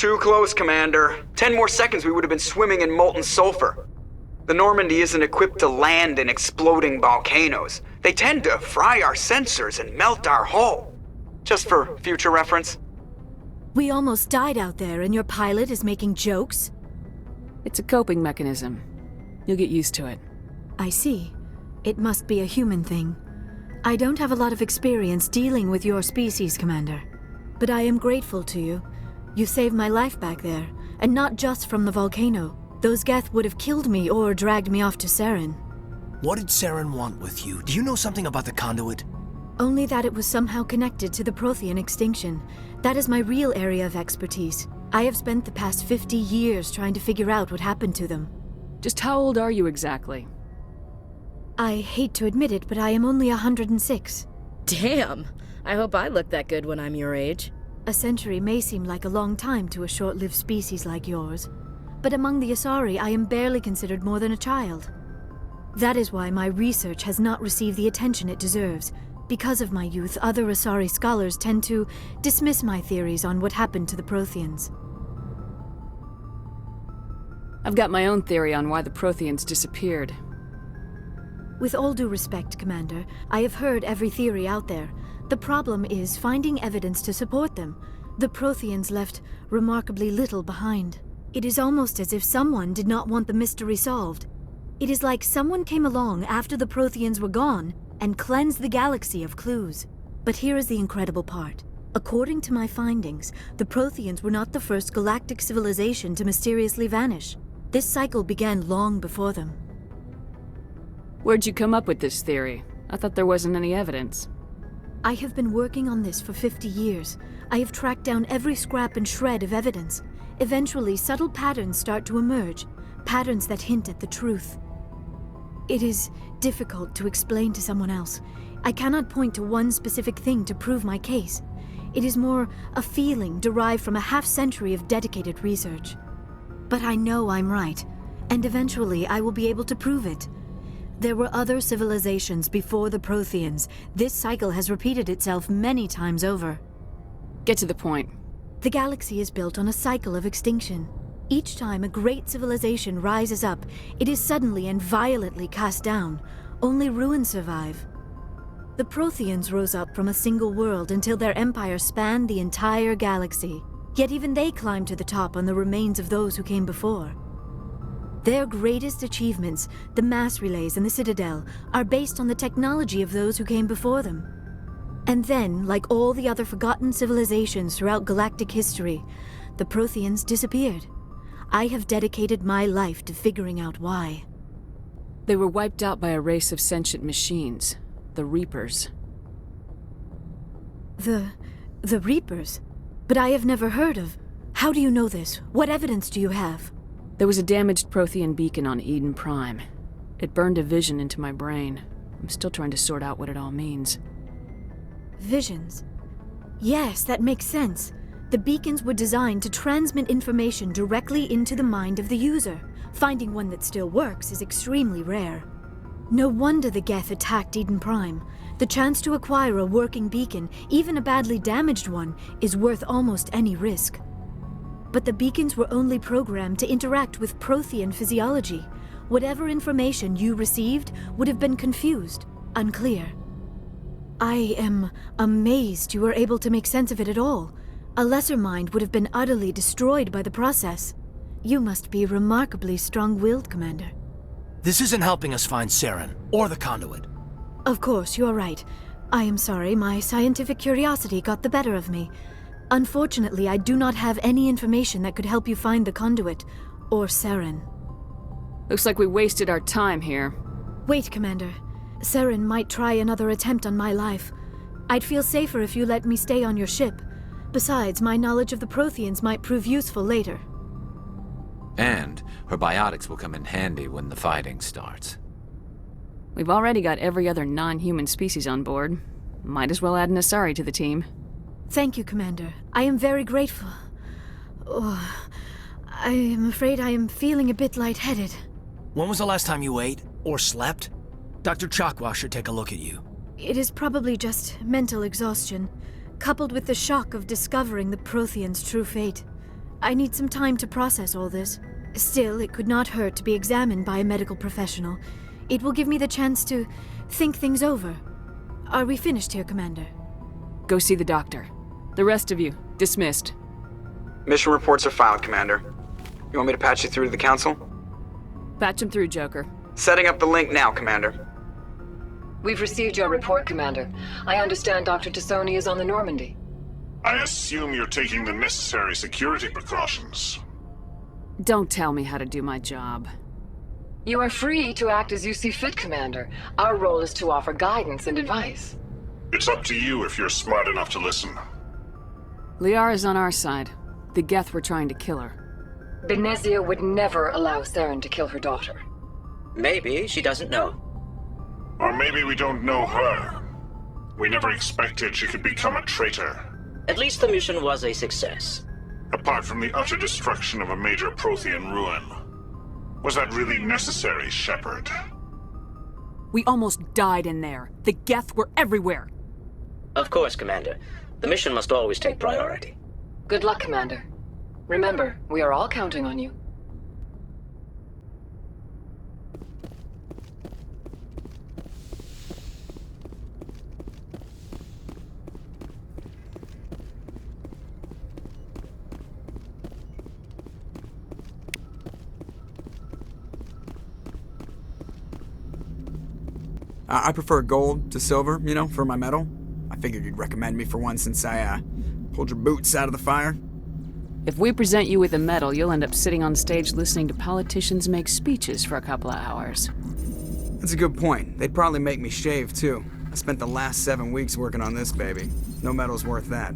Too close, Commander. 10 more seconds we would have been swimming in molten sulfur. The Normandy isn't equipped to land in exploding volcanoes. They tend to fry our sensors and melt our hull. Just for future reference. We almost died out there and your pilot is making jokes? It's a coping mechanism. You'll get used to it. I see. It must be a human thing. I don't have a lot of experience dealing with your species, Commander. But I am grateful to you. You saved my life back there, and not just from the volcano. Those Geth would have killed me or dragged me off to Saren. What did Saren want with you? Do you know something about the conduit? Only that it was somehow connected to the Prothean extinction. That is my real area of expertise. I have spent the past 50 years trying to figure out what happened to them. Just how old are you exactly? I hate to admit it, but I am only 106. Damn! I hope I look that good when I'm your age. A century may seem like a long time to a short-lived species like yours, but among the Asari I am barely considered more than a child. That is why my research has not received the attention it deserves. Because of my youth, other Asari scholars tend to dismiss my theories on what happened to the Protheans. I've got my own theory on why the Protheans disappeared. With all due respect, Commander, I have heard every theory out there. The problem is finding evidence to support them. The Protheans left remarkably little behind. It is almost as if someone did not want the mystery solved. It is like someone came along after the Protheans were gone and cleansed the galaxy of clues. But here is the incredible part. According to my findings, the Protheans were not the first galactic civilization to mysteriously vanish. This cycle began long before them. Where'd you come up with this theory? I thought there wasn't any evidence. I have been working on this for 50 years. I have tracked down every scrap and shred of evidence. Eventually, subtle patterns start to emerge, patterns that hint at the truth. It is difficult to explain to someone else. I cannot point to one specific thing to prove my case. It is more a feeling derived from a half-century of dedicated research. But I know I'm right, and eventually I will be able to prove it. There were other civilizations before the Protheans. This cycle has repeated itself many times over. Get to the point. The galaxy is built on a cycle of extinction. Each time a great civilization rises up, it is suddenly and violently cast down. Only ruins survive. The Protheans rose up from a single world until their empire spanned the entire galaxy. Yet even they climbed to the top on the remains of those who came before. Their greatest achievements, the mass relays and the Citadel, are based on the technology of those who came before them. And then, like all the other forgotten civilizations throughout galactic history, the Protheans disappeared. I have dedicated my life to figuring out why. They were wiped out by a race of sentient machines, the Reapers. The Reapers? But I have never heard of. How do you know this? What evidence do you have? There was a damaged Prothean beacon on Eden Prime. It burned a vision into my brain. I'm still trying to sort out what it all means. Visions? Yes, that makes sense. The beacons were designed to transmit information directly into the mind of the user. Finding one that still works is extremely rare. No wonder the Geth attacked Eden Prime. The chance to acquire a working beacon, even a badly damaged one, is worth almost any risk. But the beacons were only programmed to interact with Prothean physiology. Whatever information you received would have been confused, unclear. I am amazed you were able to make sense of it at all. A lesser mind would have been utterly destroyed by the process. You must be remarkably strong-willed, Commander. This isn't helping us find Saren, or the conduit. Of course, you are right. I am sorry, my scientific curiosity got the better of me. Unfortunately, I do not have any information that could help you find the conduit, or Saren. Looks like we wasted our time here. Wait, Commander. Saren might try another attempt on my life. I'd feel safer if you let me stay on your ship. Besides, my knowledge of the Protheans might prove useful later. And her biotics will come in handy when the fighting starts. We've already got every other non-human species on board. Might as well add an Asari to the team. Thank you, Commander. I am very grateful. Oh, I am afraid I am feeling a bit lightheaded. When was the last time you ate, or slept? Dr. Chakwa should take a look at you. It is probably just mental exhaustion, coupled with the shock of discovering the Protheans' true fate. I need some time to process all this. Still, it could not hurt to be examined by a medical professional. It will give me the chance to think things over. Are we finished here, Commander? Go see the doctor. The rest of you, dismissed. Mission reports are filed, Commander. You want me to patch you through to the Council? Patch him through, Joker. Setting up the link now, Commander. We've received your report, Commander. I understand Dr. Tassoni is on the Normandy. I assume you're taking the necessary security precautions. Don't tell me how to do my job. You are free to act as you see fit, Commander. Our role is to offer guidance and advice. It's up to you if you're smart enough to listen. Liara's on our side. The Geth were trying to kill her. Benezia would never allow Saren to kill her daughter. Maybe she doesn't know. Or maybe we don't know her. We never expected she could become a traitor. At least the mission was a success. Apart from the utter destruction of a major Prothean ruin. Was that really necessary, Shepard? We almost died in there. The Geth were everywhere. Of course, Commander. The mission must always take priority. Good luck, Commander. Remember, we are all counting on you. I prefer gold to silver, for my medal. I figured you'd recommend me for one since I, pulled your boots out of the fire. If we present you with a medal, you'll end up sitting on stage listening to politicians make speeches for a couple of hours. That's a good point. They'd probably make me shave, too. I spent the last 7 weeks working on this baby. No medal's worth that.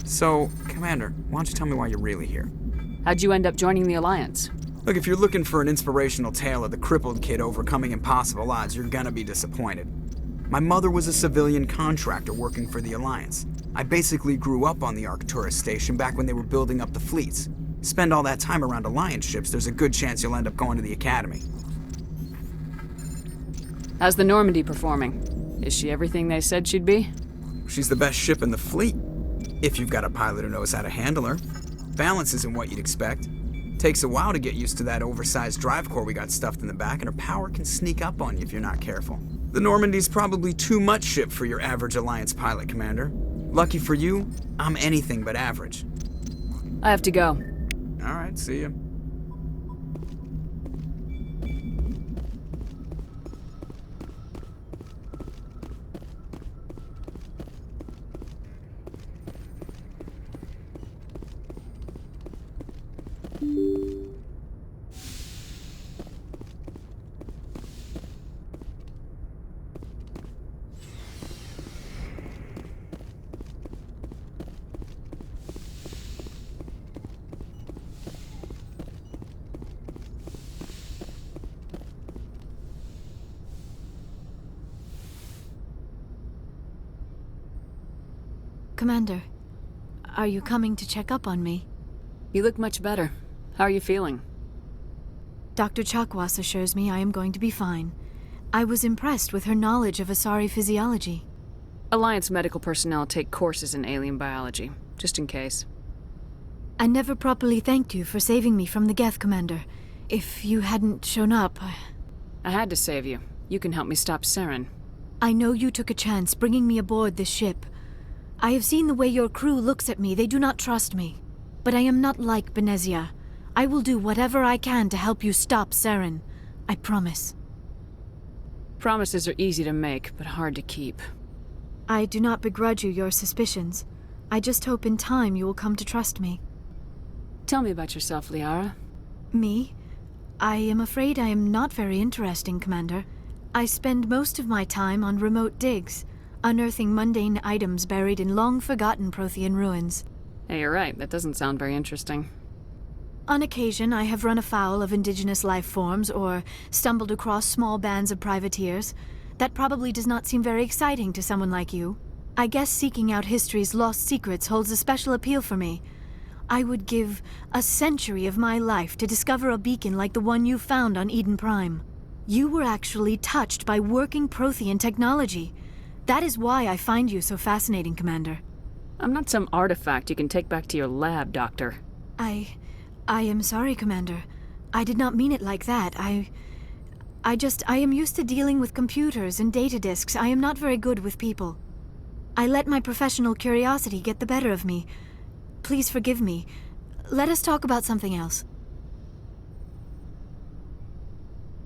So, Commander, why don't you tell me why you're really here? How'd you end up joining the Alliance? Look, if you're looking for an inspirational tale of the crippled kid overcoming impossible odds, you're gonna be disappointed. My mother was a civilian contractor working for the Alliance. I basically grew up on the Arcturus station back when they were building up the fleets. Spend all that time around Alliance ships, there's a good chance you'll end up going to the Academy. How's the Normandy performing? Is she everything they said she'd be? She's the best ship in the fleet, if you've got a pilot who knows how to handle her. Balance isn't what you'd expect. Takes a while to get used to that oversized drive core we got stuffed in the back, and her power can sneak up on you if you're not careful. The Normandy's probably too much ship for your average Alliance pilot, Commander. Lucky for you, I'm anything but average. I have to go. All right, see ya. Commander, are you coming to check up on me? You look much better. How are you feeling? Dr. Chakwas assures me I am going to be fine. I was impressed with her knowledge of Asari physiology. Alliance medical personnel take courses in alien biology, just in case. I never properly thanked you for saving me from the Geth, Commander. If you hadn't shown up, I had to save you. You can help me stop Saren. I know you took a chance bringing me aboard this ship. I have seen the way your crew looks at me. They do not trust me. But I am not like Benezia. I will do whatever I can to help you stop Saren. I promise. Promises are easy to make, but hard to keep. I do not begrudge you your suspicions. I just hope in time you will come to trust me. Tell me about yourself, Liara. Me? I am afraid I am not very interesting, Commander. I spend most of my time on remote digs, unearthing mundane items buried in long-forgotten Prothean ruins. Hey, you're right. That doesn't sound very interesting. On occasion, I have run afoul of indigenous life forms or stumbled across small bands of privateers. That probably does not seem very exciting to someone like you. I guess seeking out history's lost secrets holds a special appeal for me. I would give a century of my life to discover a beacon like the one you found on Eden Prime. You were actually touched by working Prothean technology. That is why I find you so fascinating, Commander. I'm not some artifact you can take back to your lab, Doctor. I I am sorry, Commander. I did not mean it like that. I am used to dealing with computers and data disks. I am not very good with people. I let my professional curiosity get the better of me. Please forgive me. Let us talk about something else.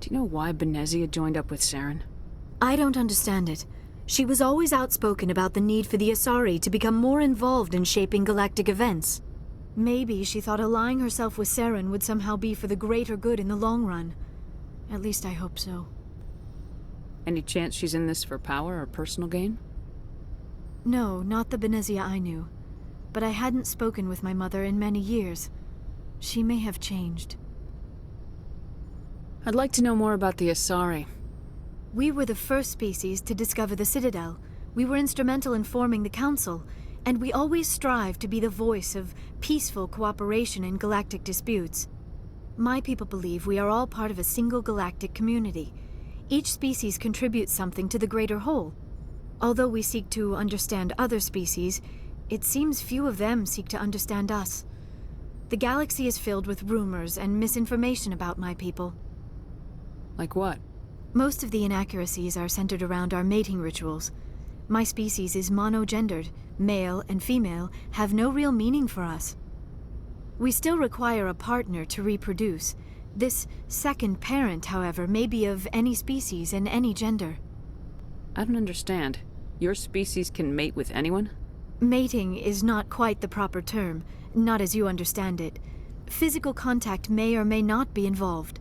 Do you know why Benezia joined up with Saren? I don't understand it. She was always outspoken about the need for the Asari to become more involved in shaping galactic events. Maybe she thought allying herself with Saren would somehow be for the greater good in the long run. At least I hope so. Any chance she's in this for power or personal gain? No, not the Benezia I knew. But I hadn't spoken with my mother in many years. She may have changed. I'd like to know more about the Asari. We were the first species to discover the Citadel. We were instrumental in forming the Council, and we always strive to be the voice of peaceful cooperation in galactic disputes. My people believe we are all part of a single galactic community. Each species contributes something to the greater whole. Although we seek to understand other species, it seems few of them seek to understand us. The galaxy is filled with rumors and misinformation about my people. Like what? Most of the inaccuracies are centered around our mating rituals. My species is monogendered. Male and female have no real meaning for us. We still require a partner to reproduce. This second parent, however, may be of any species and any gender. I don't understand. Your species can mate with anyone? Mating is not quite the proper term, not as you understand it. Physical contact may or may not be involved,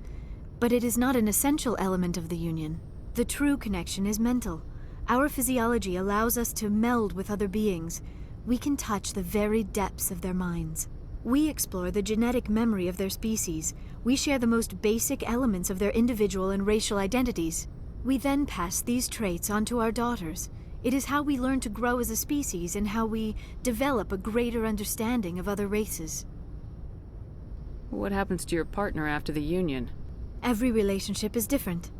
but it is not an essential element of the union. The true connection is mental. Our physiology allows us to meld with other beings. We can touch the very depths of their minds. We explore the genetic memory of their species. We share the most basic elements of their individual and racial identities. We then pass these traits on to our daughters. It is how we learn to grow as a species and how we develop a greater understanding of other races. What happens to your partner after the union? Every relationship is different.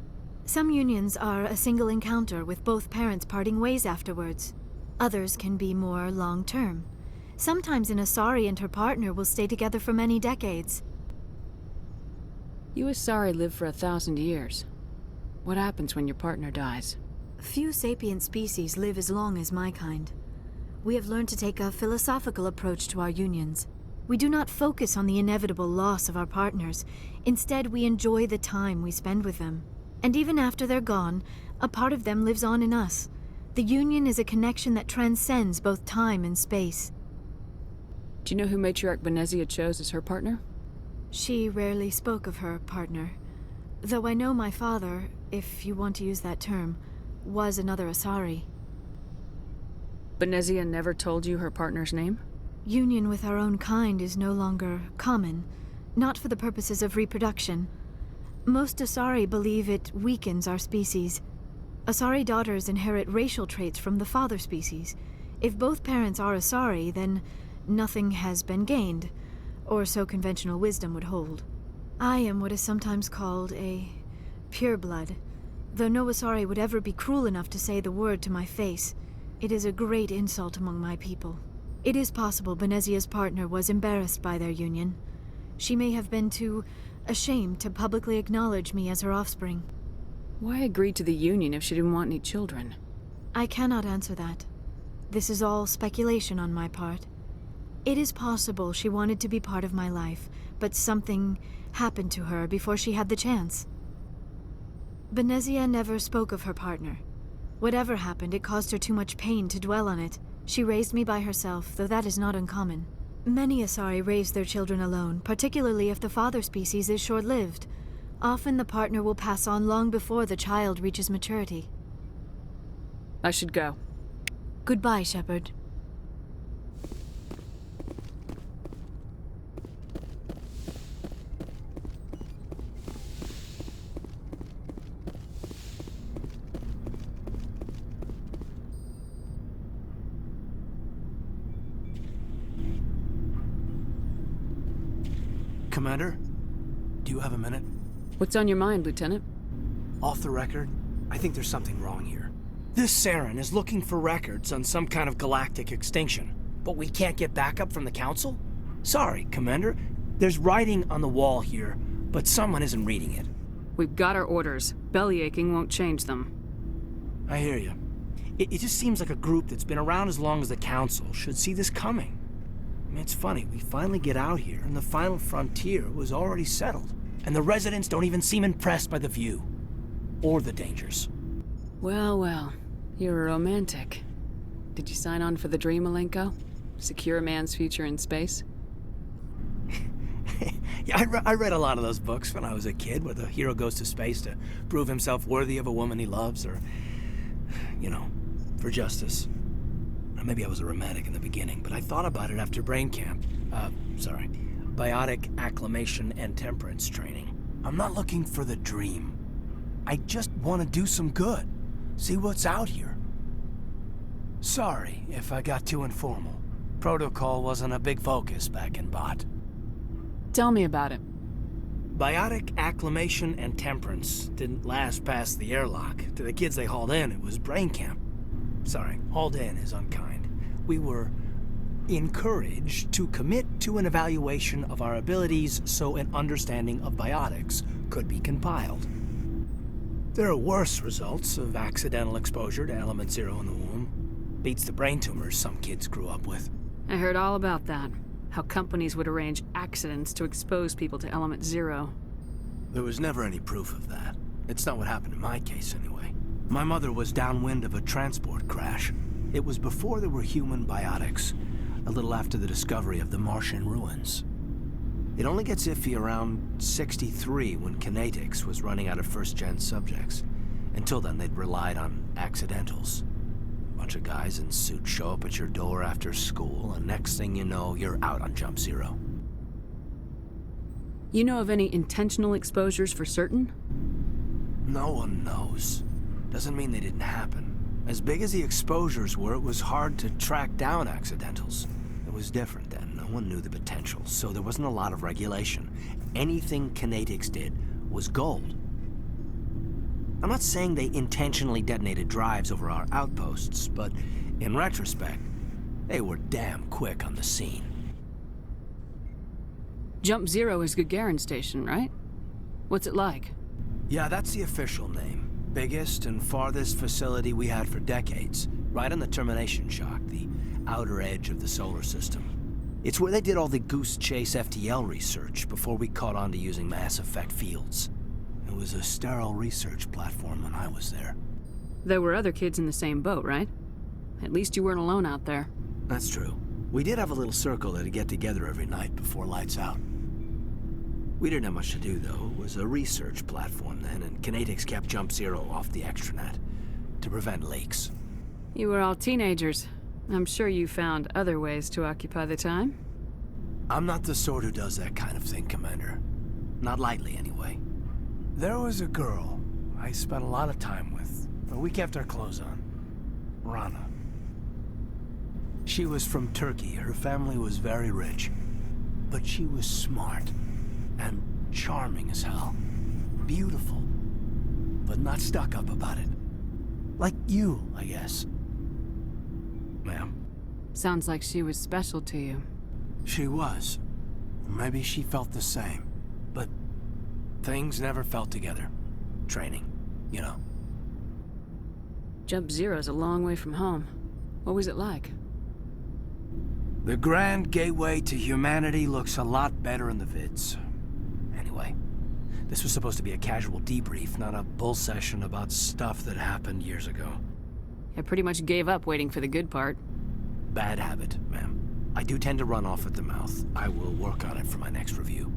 Some unions are a single encounter with both parents parting ways afterwards. Others can be more long-term. Sometimes an Asari and her partner will stay together for many decades. You Asari live for 1,000 years. What happens when your partner dies? Few sapient species live as long as my kind. We have learned to take a philosophical approach to our unions. We do not focus on the inevitable loss of our partners. Instead, we enjoy the time we spend with them. And even after they're gone, a part of them lives on in us. The union is a connection that transcends both time and space. Do you know who Matriarch Benezia chose as her partner? She rarely spoke of her partner. Though I know my father, if you want to use that term, was another Asari. Benezia never told you her partner's name? Union with our own kind is no longer common, not for the purposes of reproduction. Most Asari believe it weakens our species. Asari daughters inherit racial traits from the father species. If both parents are Asari, then nothing has been gained, or so conventional wisdom would hold. I am what is sometimes called a pureblood, though no Asari would ever be cruel enough to say the word to my face. It is a great insult among my people. It is possible Benezia's partner was embarrassed by their union. She may have been too ashamed to publicly acknowledge me as her offspring. Why agree to the union if she didn't want any children? I cannot answer that. This is all speculation on my part. It is possible she wanted to be part of my life, but something happened to her before she had the chance. Benezia never spoke of her partner. Whatever happened, it caused her too much pain to dwell on it. She raised me by herself, though that is not uncommon. Many Asari raise their children alone, particularly if the father species is short-lived. Often the partner will pass on long before the child reaches maturity. I should go. Goodbye, Shepard. Commander, do you have a minute? What's on your mind, Lieutenant? Off the record, I think there's something wrong here. This Saren is looking for records on some kind of galactic extinction, but we can't get backup from the Council? Sorry, Commander, There's writing on the wall here, but someone isn't reading it. We've got our orders. Belly aching won't change them. I hear you. It just seems like a group that's been around as long as the Council should see this coming. I mean, it's funny, we finally get out here, and the final frontier was already settled. And the residents don't even seem impressed by the view. Or the dangers. Well, well. You're a romantic. Did you sign on for the dream, Malenko? Secure a man's future in space? Yeah, I read a lot of those books when I was a kid, where the hero goes to space to prove himself worthy of a woman he loves, or, you know, for justice. Maybe I was a romantic in the beginning, but I thought about it after brain camp. Biotic acclimation and temperance training. I'm not looking for the dream. I just want to do some good. See what's out here. Sorry if I got too informal. Protocol wasn't a big focus back in Bot. Tell me about it. Biotic acclimation and temperance didn't last past the airlock. To the kids they hauled in, it was brain camp. Sorry, hauled in is unkind. We were encouraged to commit to an evaluation of our abilities so an understanding of biotics could be compiled. There are worse results of accidental exposure to Element Zero in the womb. Beats the brain tumors some kids grew up with. I heard all about that. How companies would arrange accidents to expose people to Element Zero. There was never any proof of that. It's not what happened in my case, anyway. My mother was downwind of a transport crash. It was before there were human biotics, a little after the discovery of the Martian ruins. It only gets iffy around 63 when Kinetics was running out of first-gen subjects. Until then, they'd relied on accidentals. Bunch of guys in suits show up at your door after school, and next thing you know, you're out on Jump Zero. You know of any intentional exposures for certain? No one knows. Doesn't mean they didn't happen. As big as the exposures were, it was hard to track down accidentals. It was different then. No one knew the potential, so there wasn't a lot of regulation. Anything Kinetics did was gold. I'm not saying they intentionally detonated drives over our outposts, but in retrospect, they were damn quick on the scene. Jump Zero is Gagarin Station, right? What's it like? Yeah, that's the official name. Biggest and farthest facility we had for decades. Right on the termination shock, the outer edge of the solar system. It's where they did all the Goose Chase FTL research before we caught on to using mass effect fields. It was a sterile research platform when I was there. There were other kids in the same boat, right? At least you weren't alone out there. That's true. We did have a little circle that'd get together every night before lights out. We didn't have much to do, though. It was a research platform then, and Kinetics kept Jump Zero off the extranet to prevent leaks. You were all teenagers. I'm sure you found other ways to occupy the time. I'm not the sort who does that kind of thing, Commander. Not lightly, anyway. There was a girl I spent a lot of time with, but we kept our clothes on. Rana. She was from Turkey. Her family was very rich. But she was smart. And charming as hell. Beautiful. But not stuck up about it. Like you, I guess. Ma'am. Sounds like she was special to you. She was. Maybe she felt the same. But things never felt together. Training, you know. Jump Zero's a long way from home. What was it like? The grand gateway to humanity looks a lot better in the vids. Anyway, this was supposed to be a casual debrief, not a bull session about stuff that happened years ago. I pretty much gave up waiting for the good part. Bad habit, ma'am. I do tend to run off at the mouth. I will work on it for my next review.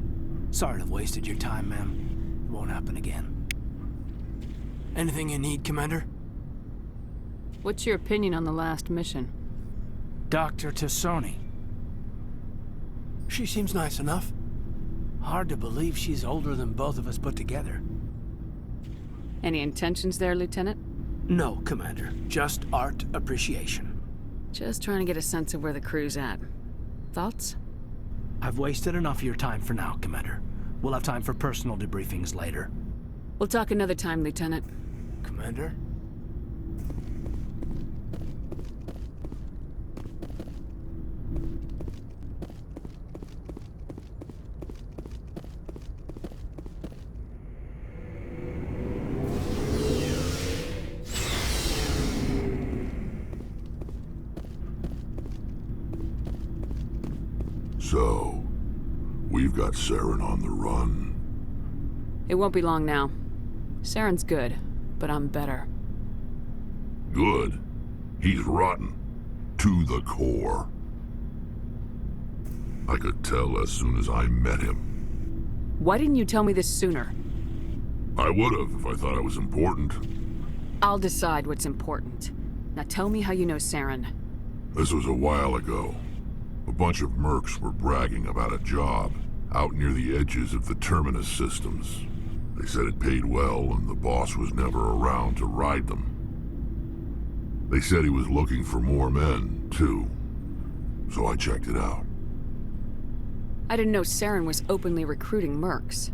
Sorry to have wasted your time, ma'am. It won't happen again. Anything you need, Commander? What's your opinion on the last mission? Dr. Tassoni. She seems nice enough. Hard to believe she's older than both of us put together. Any intentions there, Lieutenant? No, Commander. Just art appreciation. Just trying to get a sense of where the crew's at. Thoughts? I've wasted enough of your time for now, Commander. We'll have time for personal debriefings later. We'll talk another time, Lieutenant. Commander? We've got Saren on the run. It won't be long now. Saren's good, but I'm better. Good? He's rotten. To the core. I could tell as soon as I met him. Why didn't you tell me this sooner? I would've if I thought it was important. I'll decide what's important. Now tell me how you know Saren. This was a while ago. A bunch of mercs were bragging about a job out near the edges of the Terminus systems. They said it paid well and the boss was never around to ride them. They said he was looking for more men, too. So I checked it out. I didn't know Saren was openly recruiting mercs.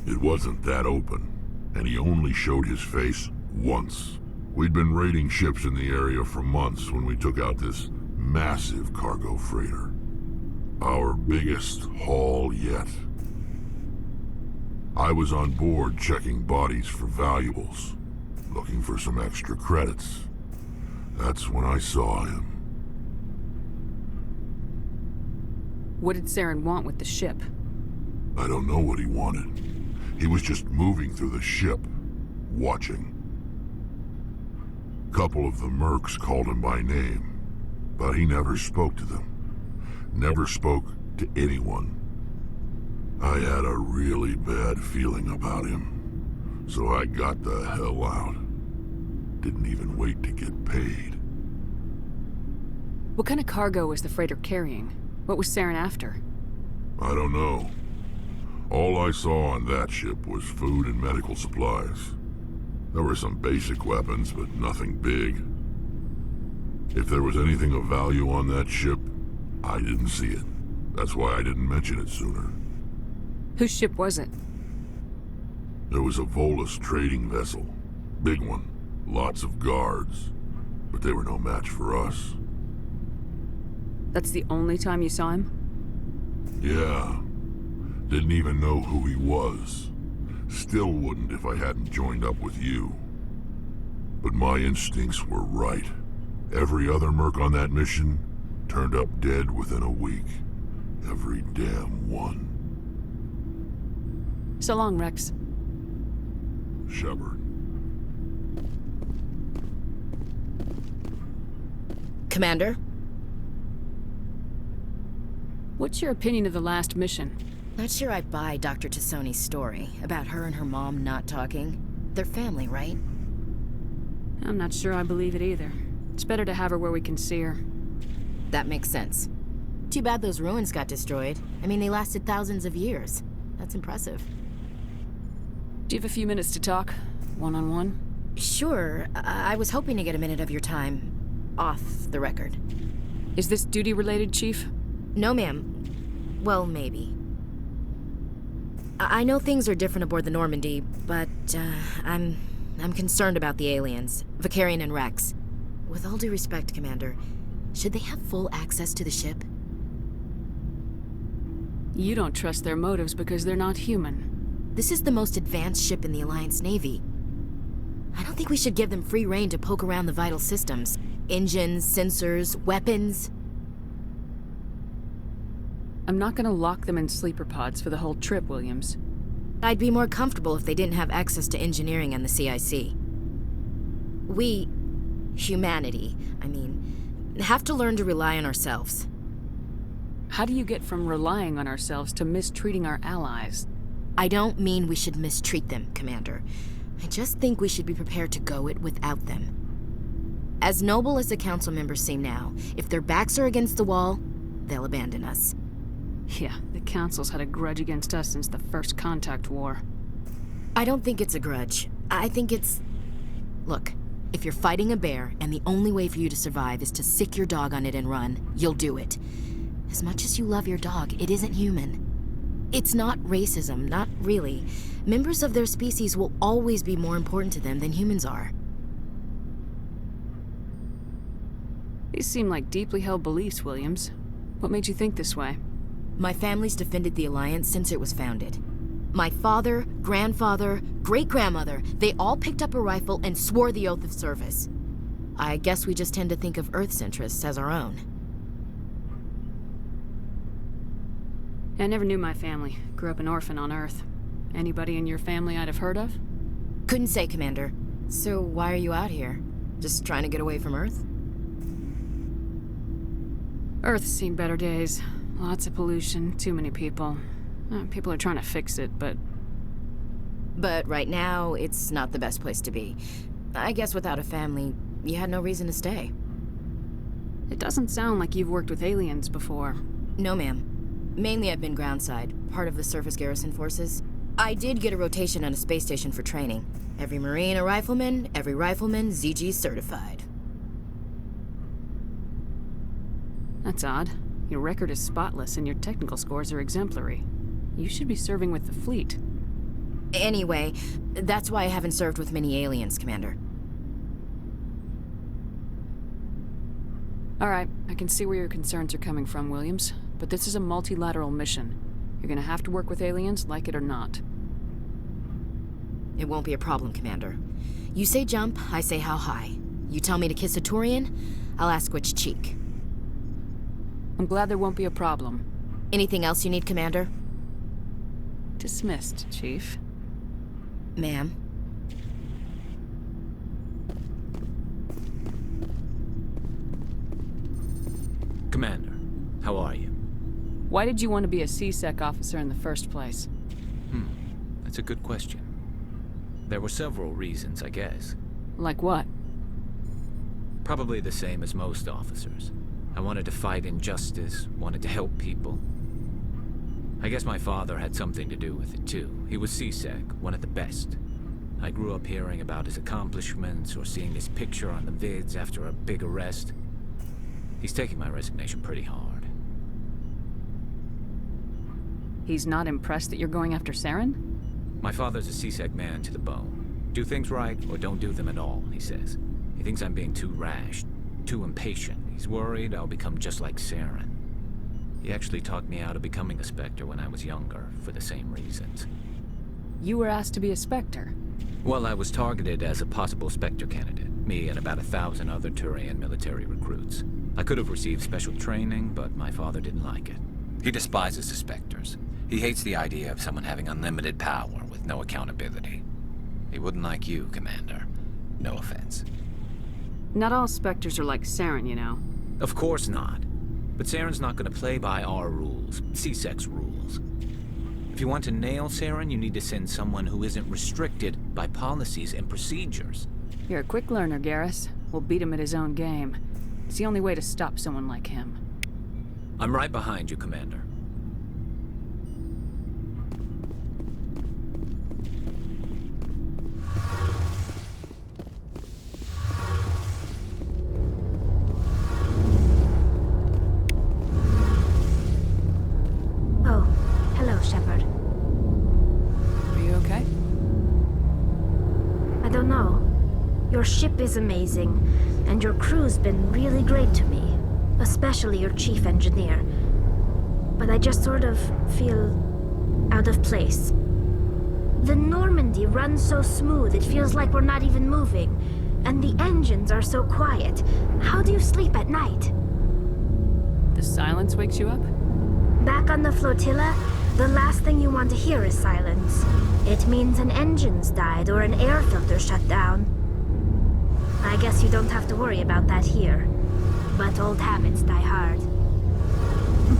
It wasn't that open, and he only showed his face once. We'd been raiding ships in the area for months when we took out this massive cargo freighter. Our biggest haul yet. I was on board checking bodies for valuables, looking for some extra credits. That's when I saw him. What did Saren want with the ship? I don't know what he wanted. He was just moving through the ship, watching. Couple of the mercs called him by name, but he never spoke to them. Never spoke to anyone. I had a really bad feeling about him, so I got the hell out. Didn't even wait to get paid. What kind of cargo was the freighter carrying? What was Saren after? I don't know. All I saw on that ship was food and medical supplies. There were some basic weapons, but nothing big. If there was anything of value on that ship, I didn't see it. That's why I didn't mention it sooner. Whose ship was it? There was a Volus trading vessel. Big one. Lots of guards. But they were no match for us. That's the only time you saw him? Yeah. Didn't even know who he was. Still wouldn't if I hadn't joined up with you. But my instincts were right. Every other merc on that mission turned up dead within a week. Every damn one. So long, Rex. Shepard. Commander? What's your opinion of the last mission? Not sure I buy Dr. Tassoni's story about her and her mom not talking. They're family, right? I'm not sure I believe it either. It's better to have her where we can see her. That makes sense. Too bad those ruins got destroyed. I mean, they lasted thousands of years. That's impressive. Do you have a few minutes to talk? One-on-one? Sure. I was hoping to get a minute of your time off the record. Is this duty-related, Chief? No, ma'am. Well, maybe. I know things are different aboard the Normandy, but I'm concerned about the aliens, Vicarian and Rex. With all due respect, Commander, should they have full access to the ship? You don't trust their motives because they're not human. This is the most advanced ship in the Alliance Navy. I don't think we should give them free rein to poke around the vital systems. Engines, sensors, weapons. I'm not gonna lock them in sleeper pods for the whole trip, Williams. I'd be more comfortable if they didn't have access to engineering and the CIC. We, humanity, have to learn to rely on ourselves. How do you get from relying on ourselves to mistreating our allies? I don't mean we should mistreat them, Commander. I just think we should be prepared to go it without them. As noble as the Council members seem now, if their backs are against the wall, they'll abandon us. Yeah, the Council's had a grudge against us since the First Contact War. I don't think it's a grudge. I think it's... Look, if you're fighting a bear and the only way for you to survive is to sick your dog on it and run, you'll do it. As much as you love your dog, it isn't human. It's not racism, not really. Members of their species will always be more important to them than humans are. These seem like deeply held beliefs, Williams. What made you think this way? My family's defended the Alliance since it was founded. My father, grandfather, great-grandmother, they all picked up a rifle and swore the oath of service. I guess we just tend to think of Earth's interests as our own. I never knew my family. Grew up an orphan on Earth. Anybody in your family I'd have heard of? Couldn't say, Commander. So why are you out here? Just trying to get away from Earth? Earth's seen better days. Lots of pollution, too many people. People are trying to fix it, but... But right now, it's not the best place to be. I guess without a family, you had no reason to stay. It doesn't sound like you've worked with aliens before. No, ma'am. Mainly I've been groundside, part of the surface garrison forces. I did get a rotation on a space station for training. Every Marine a rifleman, every rifleman ZG certified. That's odd. Your record is spotless and your technical scores are exemplary. You should be serving with the fleet. Anyway, that's why I haven't served with many aliens, Commander. Alright, I can see where your concerns are coming from, Williams. But this is a multilateral mission. You're gonna have to work with aliens, like it or not. It won't be a problem, Commander. You say jump, I say how high. You tell me to kiss a Turian, I'll ask which cheek. I'm glad there won't be a problem. Anything else you need, Commander? Dismissed, Chief. Ma'am. Commander, how are you? Why did you want to be a C-Sec officer in the first place? That's a good question. There were several reasons, I guess. Like what? Probably the same as most officers. I wanted to fight injustice, wanted to help people. I guess my father had something to do with it too. He was C-Sec, one of the best. I grew up hearing about his accomplishments or seeing his picture on the vids after a big arrest. He's taking my resignation pretty hard. He's not impressed that you're going after Saren? My father's a C-Sec man to the bone. Do things right or don't do them at all, he says. He thinks I'm being too rash, too impatient. He's worried I'll become just like Saren. He actually talked me out of becoming a Spectre when I was younger, for the same reasons. You were asked to be a Spectre? Well, I was targeted as a possible Spectre candidate. Me and about 1,000 other Turian military recruits. I could have received special training, but my father didn't like it. He despises the Spectres. He hates the idea of someone having unlimited power with no accountability. He wouldn't like you, Commander. No offense. Not all Spectres are like Saren, you know. Of course not. But Saren's not going to play by our rules, C-Sec's rules. If you want to nail Saren, you need to send someone who isn't restricted by policies and procedures. You're a quick learner, Garrus. We'll beat him at his own game. It's the only way to stop someone like him. I'm right behind you, Commander. Oh, hello, Shepard. Are you okay? I don't know. Your ship is amazing, and your crew's been really great to me, especially your chief engineer. But I just sort of feel out of place. The Normandy runs so smooth it feels like we're not even moving, and the engines are so quiet. How do you sleep at night? The silence wakes you up? Back on the flotilla, the last thing you want to hear is silence. It means an engine's died or an air filter shut down. I guess you don't have to worry about that here. But old habits die hard.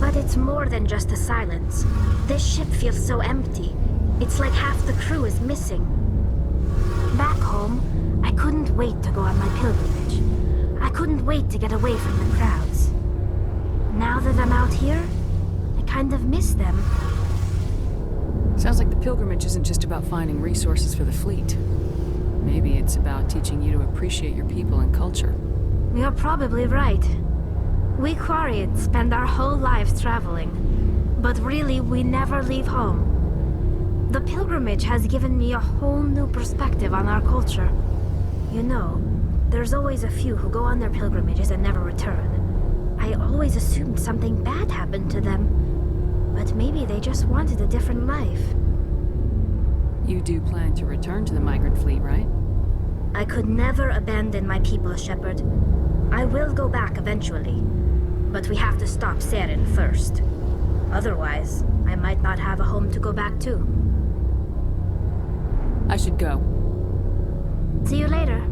But it's more than just the silence. This ship feels so empty. It's like half the crew is missing. Back home, I couldn't wait to go on my pilgrimage. I couldn't wait to get away from the crowds. Now that I'm out here, I kind of miss them. Sounds like the pilgrimage isn't just about finding resources for the fleet. Maybe it's about teaching you to appreciate your people and culture. You're probably right. We Quarians spend our whole lives traveling, but really we never leave home. The pilgrimage has given me a whole new perspective on our culture. You know, there's always a few who go on their pilgrimages and never return. I always assumed something bad happened to them, but maybe they just wanted a different life. You do plan to return to the migrant fleet, right? I could never abandon my people, Shepard. I will go back eventually, but we have to stop Saren first. Otherwise, I might not have a home to go back to. I should go. See you later.